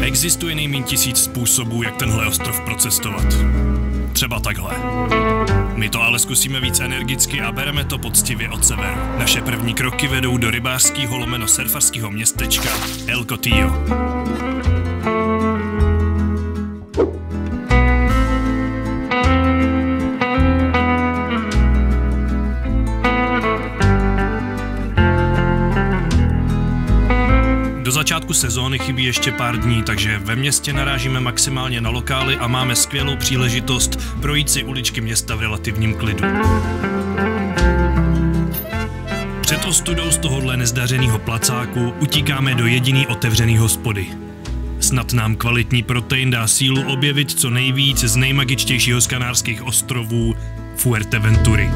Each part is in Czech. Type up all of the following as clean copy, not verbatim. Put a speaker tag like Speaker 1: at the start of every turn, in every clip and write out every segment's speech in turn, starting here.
Speaker 1: Existuje nejméně 1000 způsobů, jak tenhle ostrov procestovat. Třeba takhle. My to ale zkusíme víc energicky a bereme to poctivě od severu. Naše první kroky vedou do rybářského lomeno surfarského městečka El Cotillo. Do začátku sezóny chybí ještě pár dní, takže ve městě narážíme maximálně na lokály a máme skvělou příležitost projít si uličky města v relativním klidu. Před ostudou z tohohle nezdařeného placáku utíkáme do jediný otevřený hospody. Snad nám kvalitní protein dá sílu objevit co nejvíc z nejmagičtějšího z Kanárských ostrovů Fuerteventury.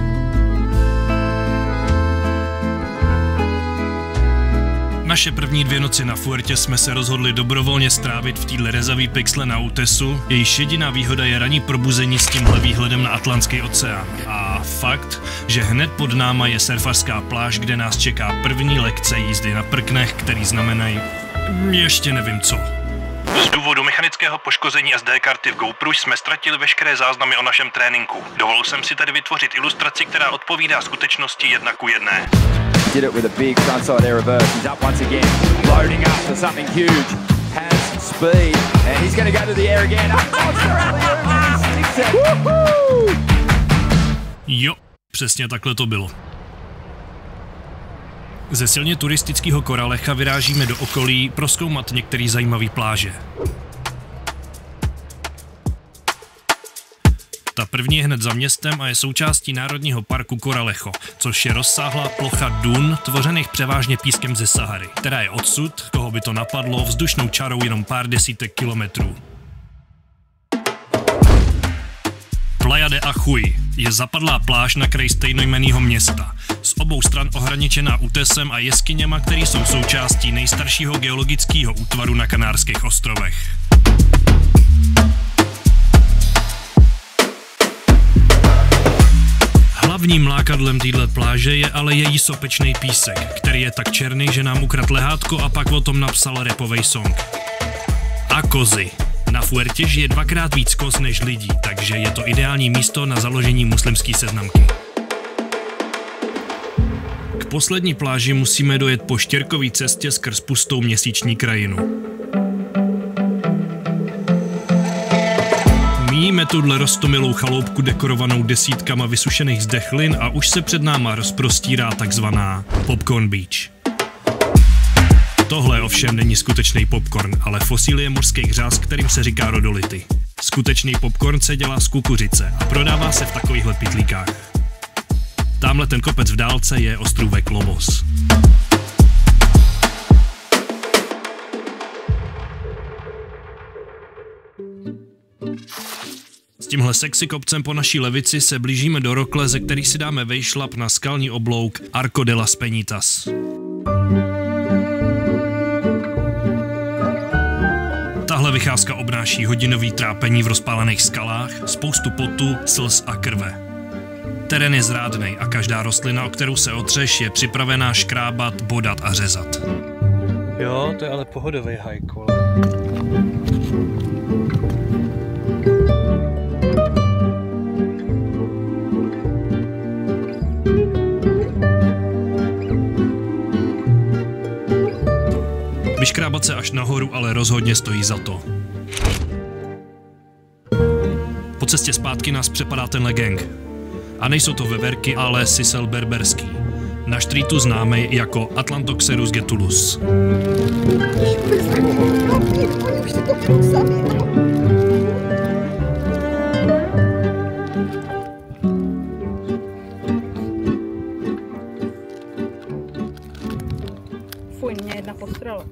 Speaker 1: Naše první 2 noci na Fuertě jsme se rozhodli dobrovolně strávit v téhle rezavý pixle na útesu, jejíž jediná výhoda je ranní probuzení s tímhle výhledem na Atlantský oceán. A fakt, že hned pod náma je surfařská pláž, kde nás čeká první lekce jízdy na prknech, který znamenají ještě nevím co. Z důvodu mechanického poškození SD karty v GoPru jsme ztratili veškeré záznamy o našem tréninku. Dovolil jsem si tedy vytvořit ilustraci, která odpovídá skutečnosti 1:1.
Speaker 2: Did it with a big frontside air reverse. He's up once again, loading up for something huge. Has speed, and he's going to go to the air again. Monster out there.
Speaker 1: Jo, přesně takhle to bylo. Ze silně turistického Coraleja vyrážíme do okolí prozkoumat některé zajímavé pláže. Ta první je hned za městem a je součástí Národního parku Coralejo, což je rozsáhlá plocha dun, tvořených převážně pískem ze Sahary, která je odsud, koho by to napadlo, vzdušnou čarou jenom pár desítek kilometrů. Playa de Ajuy je zapadlá pláž na kraji stejnojmenného města, z obou stran ohraničená útesem a jeskyněma, které jsou součástí nejstaršího geologického útvaru na Kanárských ostrovech. Hlavním lákadlem téhle pláže je ale její sopečný písek, který je tak černý, že nám ukradl lehátko a pak o tom napsal rapovej song. A kozy. Na Fuertě žije 2krát víc koz než lidí, takže je to ideální místo na založení muslimské seznamky. K poslední pláži musíme dojet po štěrkové cestě skrz pustou měsíční krajinu. Míjíme tuhle roztomilou chaloupku dekorovanou desítkama vysušených zdechlin a už se před náma rozprostírá takzvaná Popcorn Beach. Tohle ovšem není skutečný popcorn, ale fosílie mořských řas, kterým se říká rodolity. Skutečný popcorn se dělá z kukuřice a prodává se v takovýchhle pytlíkách. Támhle ten kopec v dálce je ostrůvek Lobos. S tímhle sexy kopcem po naší levici se blížíme do rokle, ze který si dáme vejšlap na skalní oblouk Arco de las Peñitas. Tahle vycházka obnáší hodinový trápení v rozpálených skalách, spoustu potu, slz a krve. Terén je zrádnej a každá rostlina, o kterou se otřeš, je připravená škrábat, bodat a řezat.
Speaker 3: Jo, to je ale pohodový hike, vole.
Speaker 1: Vyškrábat se až nahoru ale rozhodně stojí za to. Po cestě zpátky nás přepadá tenhle gang. A nejsou to veverky, ale sisel berberský. Na štrítu známej jako Atlantoxerus getulus.
Speaker 4: Fuj, mě jedna postrala.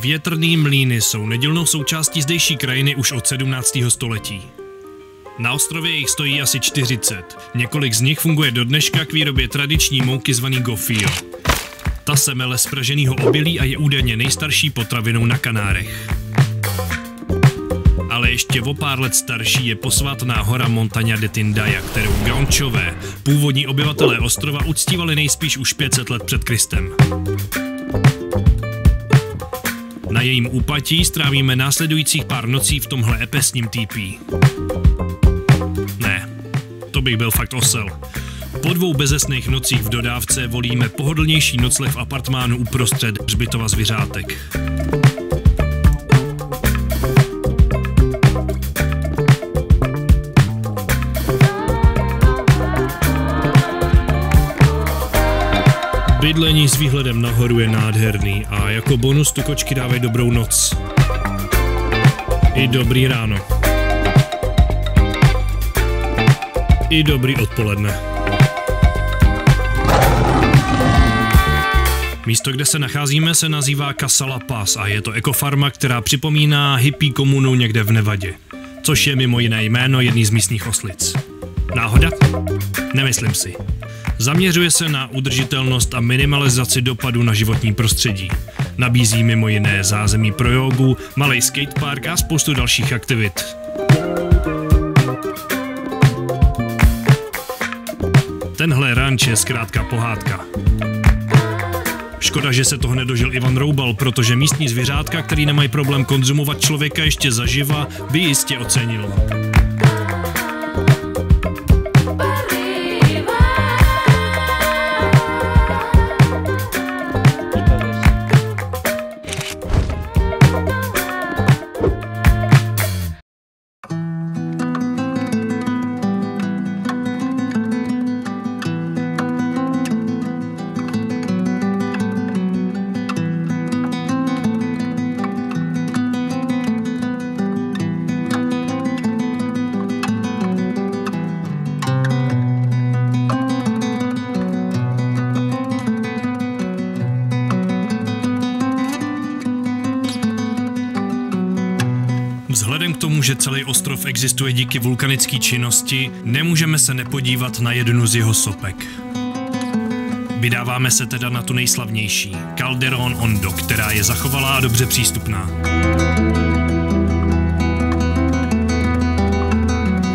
Speaker 1: Větrný mlýny jsou nedílnou součástí zdejší krajiny už od 17. století. Na ostrově jich stojí asi 40. Několik z nich funguje do dneška k výrobě tradiční mouky zvaný gofio. Ta se mele z praženého obilí a je údajně nejstarší potravinou na Kanárech. Ale ještě o pár let starší je posvátná hora Montaña de Tindaya, kterou Gaunčové, původní obyvatelé ostrova, uctívali nejspíš už 500 let před Kristem. Na jejím úpatí strávíme následujících pár nocí v tomhle epesním týpí. Ne, to bych byl fakt osel. Po 2 bezesných nocích v dodávce volíme pohodlnější nocleh v apartmánu uprostřed hřbitova zvířátek. Bydlení s výhledem nahoru je nádherný a jako bonus tu kočky dávají dobrou noc. I dobrý ráno. I dobrý odpoledne. Místo, kde se nacházíme, se nazývá Casa La Paz a je to ekofarma, která připomíná hippie komunu někde v Nevadě, což je mimo jiné jméno jedný z místních oslic. Náhoda? Nemyslím si. Zaměřuje se na udržitelnost a minimalizaci dopadu na životní prostředí. Nabízí mimo jiné zázemí pro jógu, malej skatepark a spoustu dalších aktivit. Tenhle ranč je zkrátka pohádka. Škoda, že se toho nedožil Ivan Roubal, protože místní zvířátka, který nemají problém konzumovat člověka ještě zaživa, by jistě ocenil. Vzhledem k tomu, že celý ostrov existuje díky vulkanické činnosti, nemůžeme se nepodívat na jednu z jeho sopek. Vydáváme se teda na tu nejslavnější, Calderón Hondo, která je zachovalá a dobře přístupná.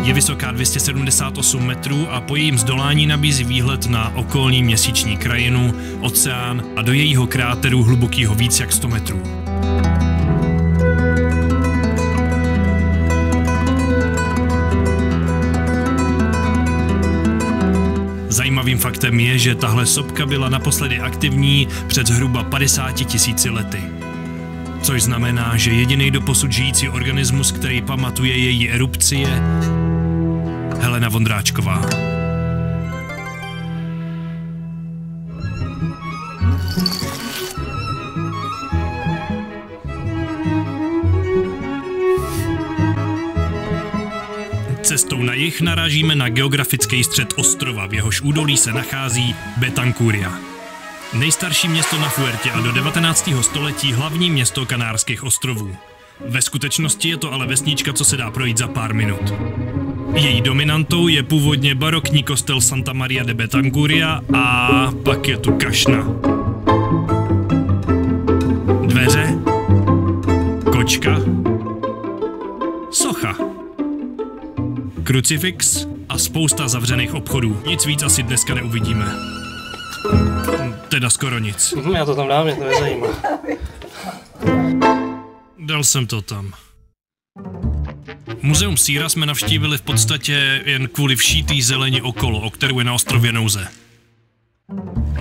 Speaker 1: Je vysoká 278 metrů a po jejím zdolání nabízí výhled na okolní měsíční krajinu, oceán a do jejího kráteru hlubokýho víc jak 100 metrů. Zajímavým faktem je, že tahle sopka byla naposledy aktivní před zhruba 50 000 lety. Což znamená, že jediný doposud žijící organismus, který pamatuje její erupci, je Helena Vondráčková. Cestou na jih narážíme na geografický střed ostrova, v jehož údolí se nachází Betancuria. Nejstarší město na Fuertě a do 19. století hlavní město Kanárských ostrovů. Ve skutečnosti je to ale vesnička, co se dá projít za pár minut. Její dominantou je původně barokní kostel Santa Maria de Betancuria a pak je tu kašna. Dveře, kočka, socha, krucifix a spousta zavřených obchodů. Nic víc asi dneska neuvidíme. Teda skoro nic.
Speaker 3: Já to tam dám, mě to nezajímá.
Speaker 1: Dal jsem to tam. Muzeum síra jsme navštívili v podstatě jen kvůli všítý zeleni okolo, o kterou je na ostrově nouze.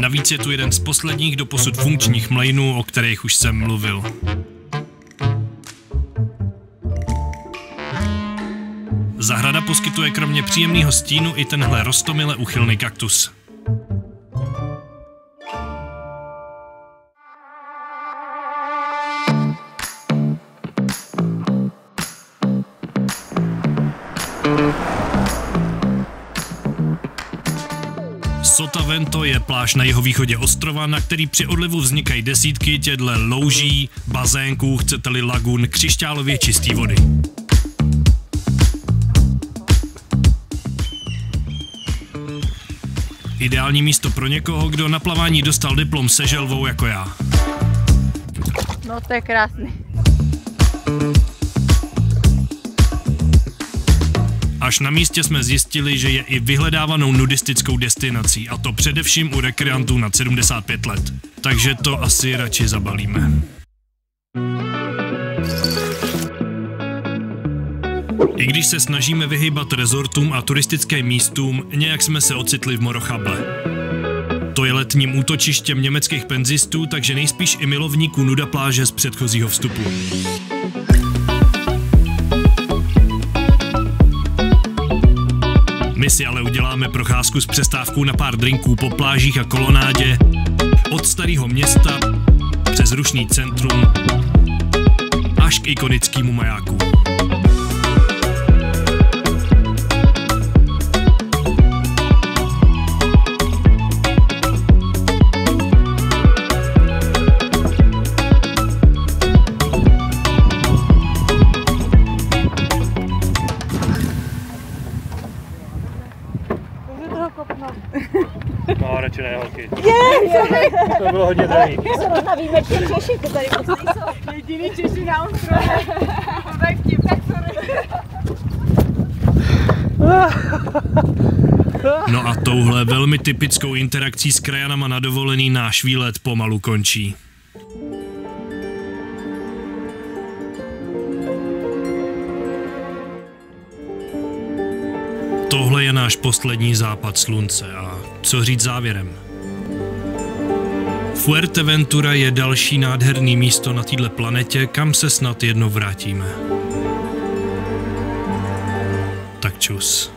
Speaker 1: Navíc je tu jeden z posledních doposud funkčních mlejnů, o kterých už jsem mluvil. Zahrada poskytuje kromě příjemného stínu i tenhle roztomile uchylný kaktus. Sotavento je pláž na jihovýchodě ostrova, na který při odlivu vznikají desítky těchto louží, bazénků, chcete-li lagun, křišťálově čistý vody. Ideální místo pro někoho, kdo na plavání dostal diplom se želvou jako já.
Speaker 4: No to je krásný.
Speaker 1: Až na místě jsme zjistili, že je i vyhledávanou nudistickou destinací, a to především u rekreantů nad 75 let. Takže to asi radši zabalíme. I když se snažíme vyhýbat rezortům a turistickým místům, nějak jsme se ocitli v Morochable. To je letním útočištěm německých penzistů, takže nejspíš i milovníků nuda pláže z předchozího vstupu. My si ale uděláme procházku s přestávkou na pár drinků po plážích a kolonádě, od starého města přes rušný centrum až k ikonickému majáku.
Speaker 3: No, radši ne, holky.
Speaker 4: Je,
Speaker 3: To bylo hodně drahý.
Speaker 4: zrovna výjimečně Češi, to tady moc nejsou. Jediný Češi na ostrově. Tak vtip, tak sorry.
Speaker 1: No a touhle velmi typickou interakcí s krajanama na dovolený náš výlet pomalu končí. Tohle je náš poslední západ slunce a co říct závěrem? Fuerteventura je další nádherný místo na této planetě, kam se snad jednou vrátíme. Tak čus.